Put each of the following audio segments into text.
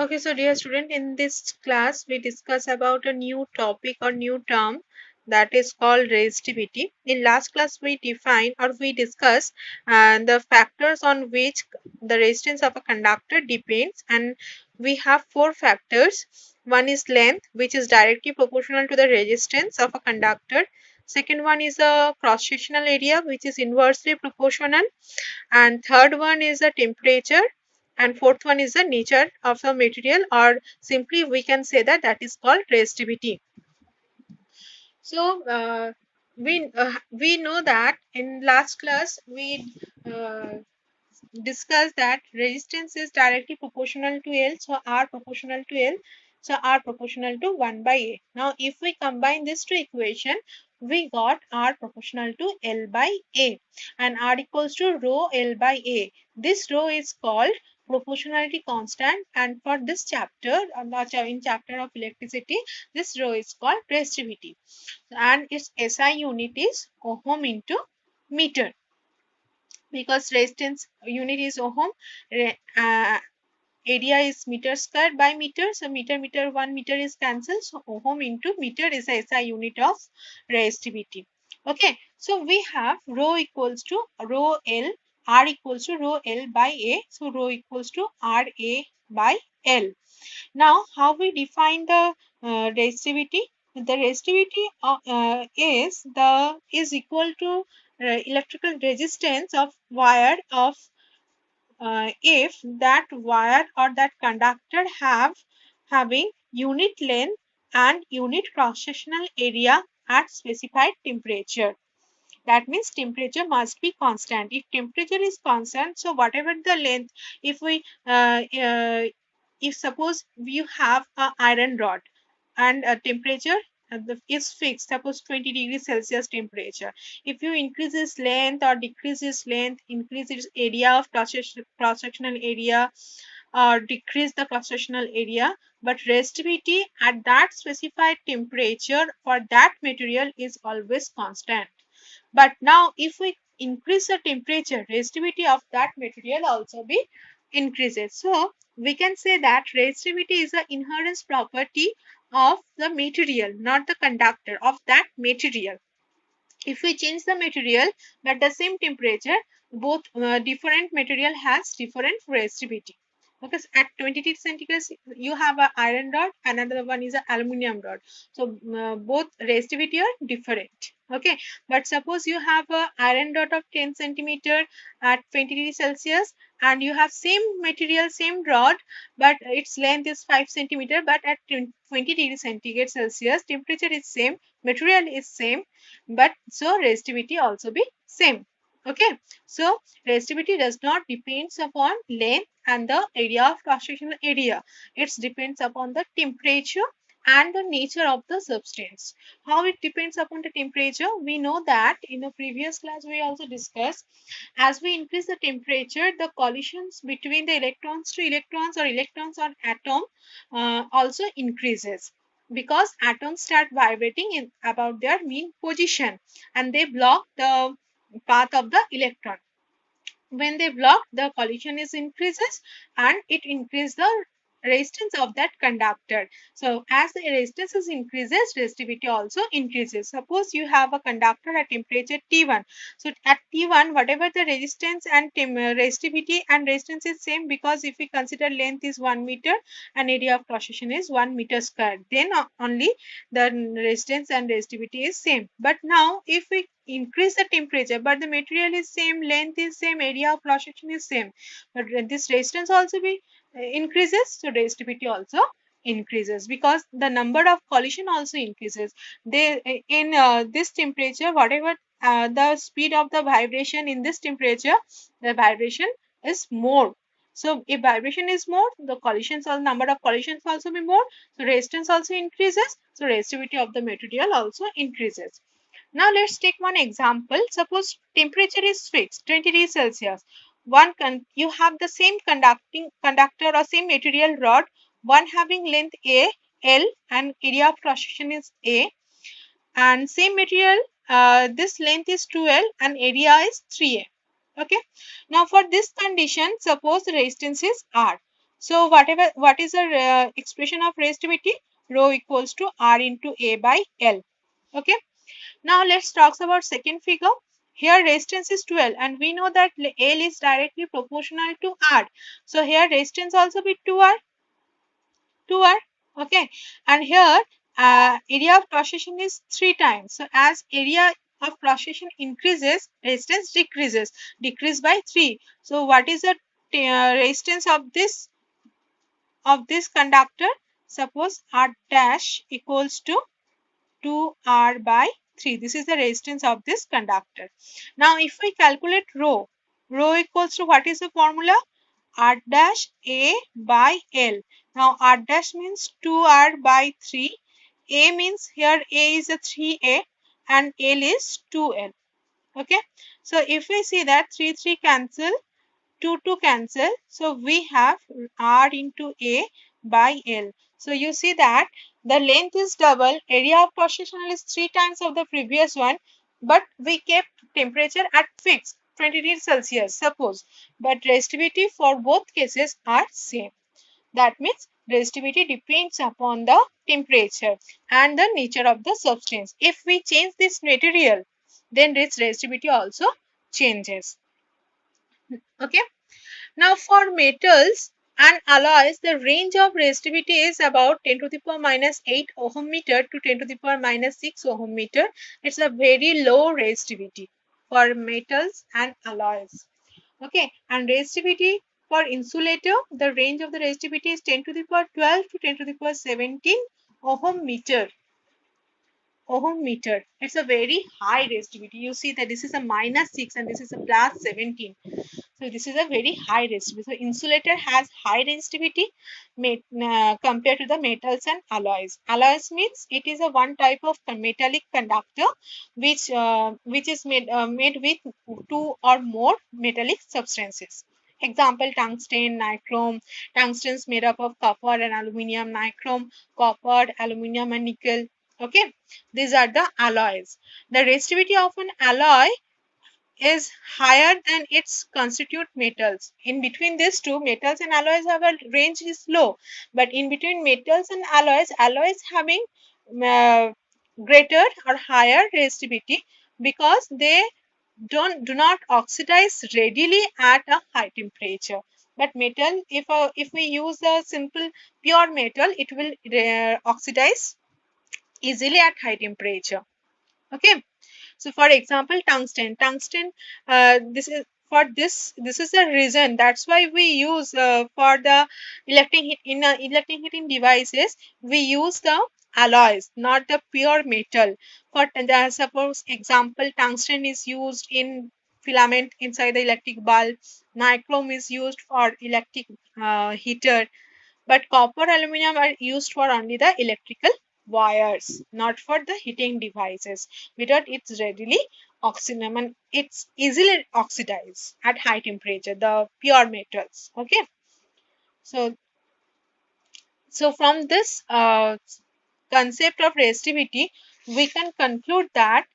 Okay, so dear student, in this class we discuss about a new topic or new term that is called resistivity. In last class we defined or we discussed the factors on which the resistance of a conductor depends, and we have four factors. One is length, which is directly proportional to the resistance of a conductor. Second one is a cross-sectional area, which is inversely proportional, and third one is the temperature, and fourth one is the nature of the material, or simply we can say that that is called resistivity. So we know that in last class we discussed that resistance is directly proportional to L, so R proportional to L, so R proportional to 1 by A. Now if we combine these two equation, we got R proportional to L by A, and R equals to rho L by A. This rho is called proportionality constant, and for this chapter, in chapter of electricity, this rho is called resistivity, and its SI unit is ohm into meter, because resistance unit is ohm, area is meter square by meter, so meter 1 meter is cancelled, so ohm into meter is the SI unit of resistivity. Okay, so we have rho equals to rho L, R equals to rho L by A, so rho equals to RA by L. Now how we define the resistivity? The resistivity is equal to electrical resistance of wire of if that wire or that conductor having unit length and unit cross-sectional area at specified temperature. That means temperature must be constant. If temperature is constant, so whatever the length, if we if suppose you have a iron rod and a temperature is fixed, suppose 20 degrees Celsius temperature. If you increase its length or decrease its length, increase its area of cross-sectional area or decrease the cross-sectional area, but resistivity at that specified temperature for that material is always constant. But now if we increase the temperature, resistivity of that material also be increases. So we can say that resistivity is the inherent property of the material, not the conductor, of that material. If we change the material but the same temperature, both different material has different resistivity. Because at 20 degrees centigrade you have a iron rod, another one is a aluminum rod, so both resistivity are different. Okay, but suppose you have a iron rod of 10 centimeter at 20 degrees Celsius, and you have same material, same rod, but its length is 5 centimeter, but at 20 degrees centigrade Celsius temperature is same, material is same, but so resistivity also be same. Okay, so resistivity does not depends upon length and the area of cross-sectional area. It depends upon the temperature and the nature of the substance. How it depends upon the temperature? We know that in a previous class we also discussed, as we increase the temperature, the collisions between the electrons to electrons or electrons on atom also increases, because atoms start vibrating in about their mean position, and they block the path of the electron. When they block, the collision is increases, and it increases the resistance of that conductor. So as the resistance is increases, resistivity also increases. Suppose you have a conductor at temperature T1, so at T1 whatever the resistance and resistivity and resistance is same, because if we consider length is 1 meter and area of cross section is 1 meter square, then only the resistance and resistivity is same. But now if we increase the temperature but the material is same, length is same, area of cross section is same, but this resistance also be increases, so resistivity also increases, because the number of collision also increases. They in this temperature, whatever the speed of the vibration in this temperature, the vibration is more. So if vibration is more, the collisions or number of collisions also be more, so resistance also increases, so resistivity of the material also increases. Now let's take one example. Suppose temperature is fixed 20 degrees Celsius. You have the same conductor or same material rod, one having length A, L, and area of cross section is A, and same material, this length is 2L and area is 3A. Okay, now for this condition, suppose the resistance is R. So what is the expression of resistivity? Rho equals to R into A by L. Okay. Now let's talk about second figure. Here resistance is 12 and we know that L is directly proportional to R. So here resistance also be 2R. 2R. Okay. And here area of cross section is 3 times. So as area of cross section increases, resistance decreases. Decrease by 3. So what is the resistance of this conductor? Suppose R dash equals to 2R by 3. This is the resistance of this conductor. Now, if we calculate rho, rho equals to what is the formula? R dash A by L. Now, R dash means 2R by 3. A means here A is a 3A and L is 2L. Okay. So, if we see that 3 cancel, 2 cancel. So we have R into A by L. So you see that the length is double, area of cross section is 3 times of the previous one, but we kept temperature at fixed 20 degrees Celsius, suppose. But resistivity for both cases are same. That means resistivity depends upon the temperature and the nature of the substance. If we change this material, then its resistivity also changes. Okay. Now for metals and alloys, the range of resistivity is about 10 to the power minus 8 ohm meter to 10 to the power minus 6 ohm meter. It's a very low resistivity for metals and alloys. Okay, and resistivity for insulator, the range of the resistivity is 10 to the power 12 to 10 to the power 17 ohm meter. Ohm meter. It's a very high resistivity. You see that this is a minus 6 and this is a plus 17. So this is a very high resistivity. So insulator has high resistivity compared to the metals and alloys. Alloys means it is a one type of metallic conductor which is made with two or more metallic substances. Example, tungsten, nichrome. Tungsten is made up of copper and aluminium. Nichrome, copper, aluminium and nickel. Okay, these are the alloys. The resistivity of an alloy is higher than its constituent metals. In between these two, metals and alloys have a range is low, but in between metals and alloys having uh, greater or higher resistivity because they do not oxidize readily at a high temperature. But metal, if we use a simple pure metal, it will oxidize easily at high temperature. Okay. So for example, tungsten, this is for this is the reason that's why we use for the electric heating devices we use the alloys, not the pure metal. For the suppose example, tungsten is used in filament inside the electric bulb, nichrome is used for electric heater, but copper aluminum are used for only the electrical wires, not for the heating devices, because it's readily oxidized and it's easily oxidized at high temperature, the pure metals. Okay. So from this concept of resistivity, we can conclude that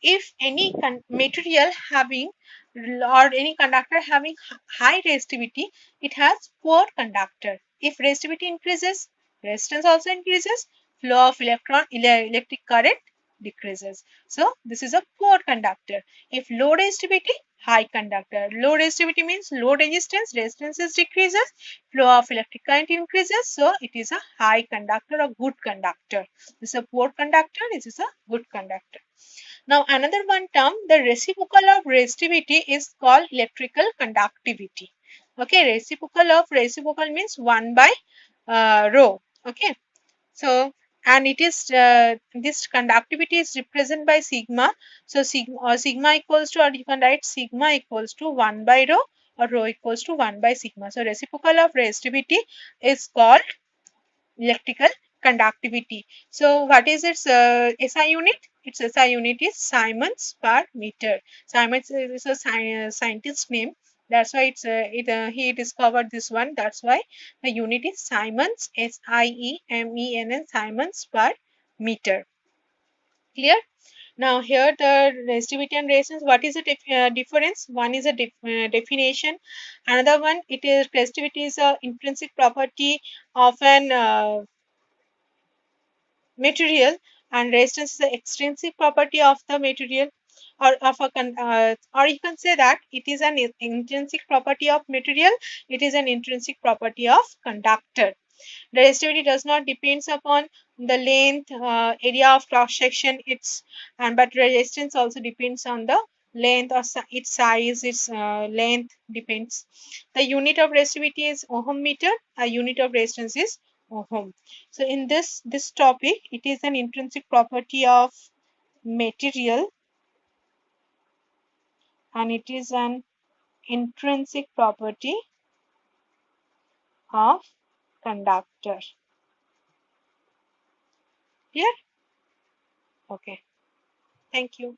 if any material having or any conductor having high resistivity, it has poor conductor. If resistivity increases, resistance also increases, flow of electric current decreases. So this is a poor conductor. If low resistivity, high conductor. Low resistivity means low resistance, resistance decreases, flow of electric current increases, so it is a high conductor or good conductor. This is a poor conductor, this is a good conductor. Now another one term, the reciprocal of resistivity is called electrical conductivity. Okay, reciprocal means 1 by rho. Okay, so and it is this conductivity is represented by sigma. So sigma equals to, or you can write sigma equals to 1 by rho or rho equals to 1 by sigma. So reciprocal of resistivity is called electrical conductivity. So what is its SI unit? Its SI unit is Siemens per meter. Siemens is a scientist name. That's why he discovered this one. That's why the unit is Siemens, SIEMENS, Siemens per meter. Clear? Now here the resistivity and resistance, what is the difference? One is a definition, another one, it is resistivity is a intrinsic property of an material, and resistance is the extrinsic property of the material, or or you can say that it is an intrinsic property of material, it is an intrinsic property of conductor. The resistivity does not depends upon the length, area of cross section, its, and but resistance also depends on the length or its size, its length depends. The unit of resistivity is ohm meter. A unit of resistance is ohm. So in this topic, it is an intrinsic property of material, and it is an intrinsic property of conductor. Clear? Okay. Thank you.